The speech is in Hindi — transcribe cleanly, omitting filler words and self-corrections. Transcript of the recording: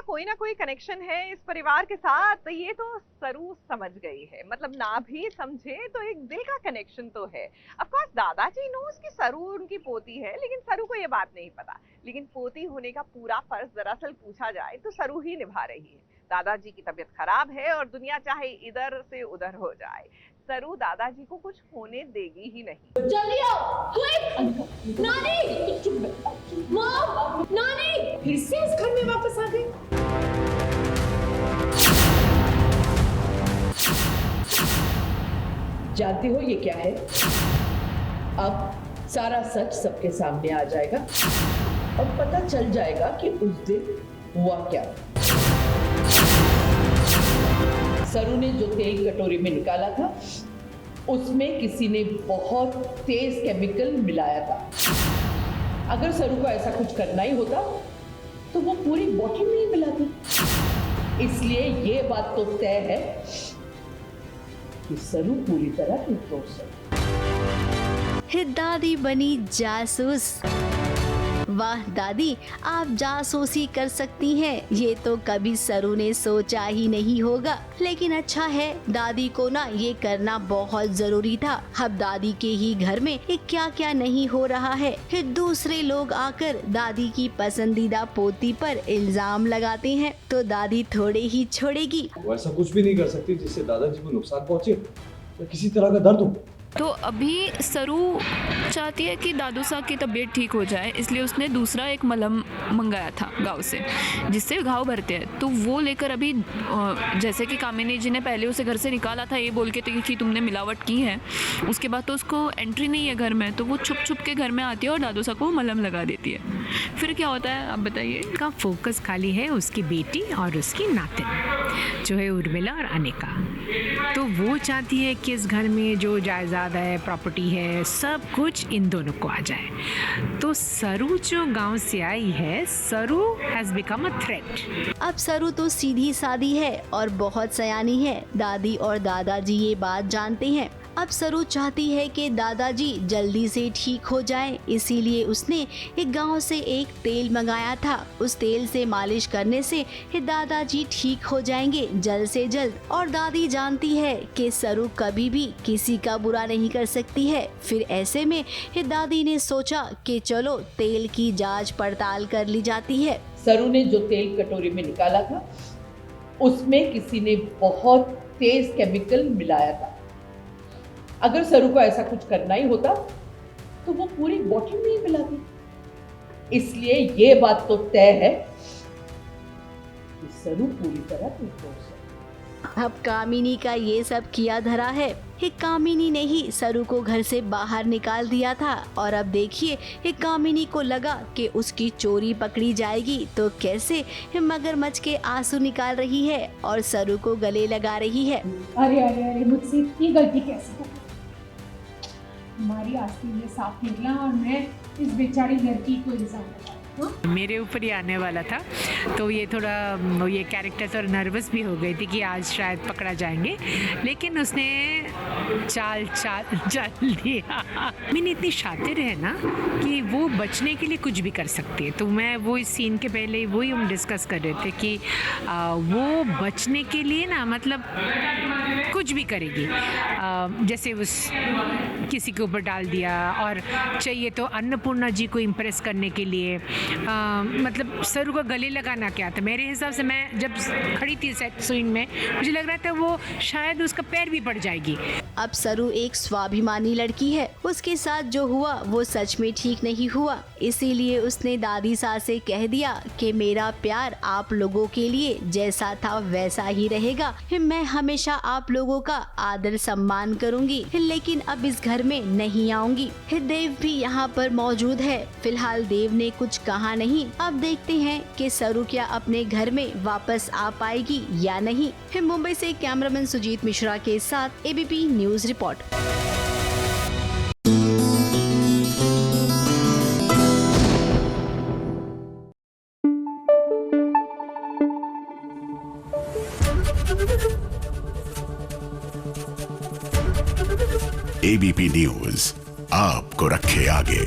कोई ना कोई कनेक्शन है इस परिवार के साथ, ये तो सरू समझ गई है। मतलब ना भी समझे तो एक दिल का कनेक्शन तो है। ऑफ कोर्स दादाजी नोस कि सरू उनकी पोती है, लेकिन सरू को ये बात नहीं पता। लेकिन पोती होने का पूरा फर्ज दरअसल पूछा जाए तो सरू ही निभा रही है। दादाजी की तबीयत खराब है और दुनिया चाहे इधर से उधर हो जाए, सरू दादाजी को कुछ होने देगी ही नहीं। जल्दी आओ, क्विक! नानी! मॉम! नानी! फिर से इस घर में वापस आ गई। जानते हो ये क्या है? अब सारा सच सबके सामने आ जाएगा और पता चल जाएगा कि उस दिन हुआ क्या। सरू ने जो तेल कटोरी में निकाला था उसमें किसी ने बहुत तेज केमिकल मिलाया था। अगर सरू को ऐसा कुछ करना ही होता तो वो पूरी बॉटल में ही मिलाती। इसलिए ये बात तो तय है कि सरू पूरी तरह निर्दोष है। दादी बनी जासूस। वाह दादी, आप जासूसी कर सकती हैं, ये तो कभी सरू ने सोचा ही नहीं होगा। लेकिन अच्छा है, दादी को ना ये करना बहुत जरूरी था। अब दादी के ही घर में क्या क्या नहीं हो रहा है। फिर दूसरे लोग आकर दादी की पसंदीदा पोती पर इल्जाम लगाते हैं तो दादी थोड़े ही छोड़ेगी। वो ऐसा कुछ भी नहीं कर सकती जिससे दादाजी को नुकसान पहुंचे या किसी तरह का दर्द हो। तो अभी सरू चाहती है कि दादू साहब की तबीयत ठीक हो जाए, इसलिए उसने दूसरा एक मलहम मंगाया था गांव से, जिससे घाव भरते हैं। तो वो लेकर अभी, जैसे कि कामिनी जी ने पहले उसे घर से निकाला था ये बोल के कि तुमने मिलावट की है, उसके बाद तो उसको एंट्री नहीं है घर में, तो वो छुप छुप के घर में आती है और दादू साहब को मलहम लगा देती है। फिर क्या होता है आप बताइए। का फोकस खाली है उसकी बेटी और उसकी नातिन जो है उर्मिला और अनिका। तो वो चाहती है कि इस घर में जो जायदाद है, प्रॉपर्टी है, सब कुछ इन दोनों को आ जाए। तो सरू जो गांव से आई है, सरू हैज बिकम अ थ्रेट। अब सरू तो सीधी सादी है और बहुत सयानी है। दादी और दादाजी ये बात जानते हैं। अब सरू चाहती है कि दादाजी जल्दी से ठीक हो जाएं, इसीलिए उसने एक गांव से एक तेल मंगाया था। उस तेल से मालिश करने से दादाजी ठीक हो जाएंगे जल्द से जल्द। और दादी जानती है कि सरू कभी भी किसी का बुरा नहीं कर सकती है। फिर ऐसे में दादी ने सोचा कि चलो तेल की जांच पड़ताल कर ली जाती है। सरू ने जो तेल कटोरी में निकाला था उसमें किसी ने बहुत तेज केमिकल मिलाया था। अगर सरू को ऐसा कुछ करना ही होता तो वो पूरी बॉटल में ही मिलाती। इसलिए ये बात तो तय है कि सरू पूरी तरह निर्दोष है। अब कामिनी का ये सब किया धरा है। कामिनी ने ही सरू को घर से बाहर निकाल दिया था और अब देखिए कामिनी को लगा कि उसकी चोरी पकड़ी जाएगी तो कैसे मगरमच्छ के आंसू निकाल रही है और सरू को गले लगा रही है। अरे अरे अरे, मुझसे इतनी गलती कैसे हो गई? हमारी आस्ती में सांप निकला और मैं इस बेचारी लड़की को इल्जाम लगाया। मेरे ऊपर ही आने वाला था, तो ये थोड़ा ये कैरेक्टर थोड़ा नर्वस भी हो गई थी कि आज शायद पकड़ा जाएंगे, लेकिन उसने चाल दिया। मैंने इतनी शातिर है ना कि वो बचने के लिए कुछ भी कर सकती है। तो मैं वो इस सीन के पहले वही हम डिस्कस कर रहे थे कि वो बचने के लिए ना मतलब कुछ भी करेगी। जैसे उस किसी के ऊपर डाल दिया, और चाहिए तो अन्नपूर्णा जी को इम्प्रेस करने के लिए मतलब सरू को गले लगाना क्या था। मेरे हिसाब से मैं जब खड़ी थी सेट सीन में मुझे लग रहा था वो शायद उसका पैर भी पड़ जाएगी। अब सरू एक स्वाभिमानी लड़की है। उसके साथ जो हुआ वो सच में ठीक नहीं हुआ, इसीलिए उसने दादी सास से कह दिया कि मेरा प्यार आप लोगों के लिए जैसा था वैसा ही रहेगा। मैं हमेशा आप लोगों का आदर सम्मान करूंगी, लेकिन अब इस घर में नहीं आऊंगी। देव भी यहाँ पर मौजूद है। फिलहाल देव ने कुछ कहा नहीं। अब देखते हैं कि सरू क्या अपने घर में वापस आ पाएगी या नहीं। मुंबई से कैमरामैन सुजीत मिश्रा के साथ ABP news report. ABP news आपको रखे आगे।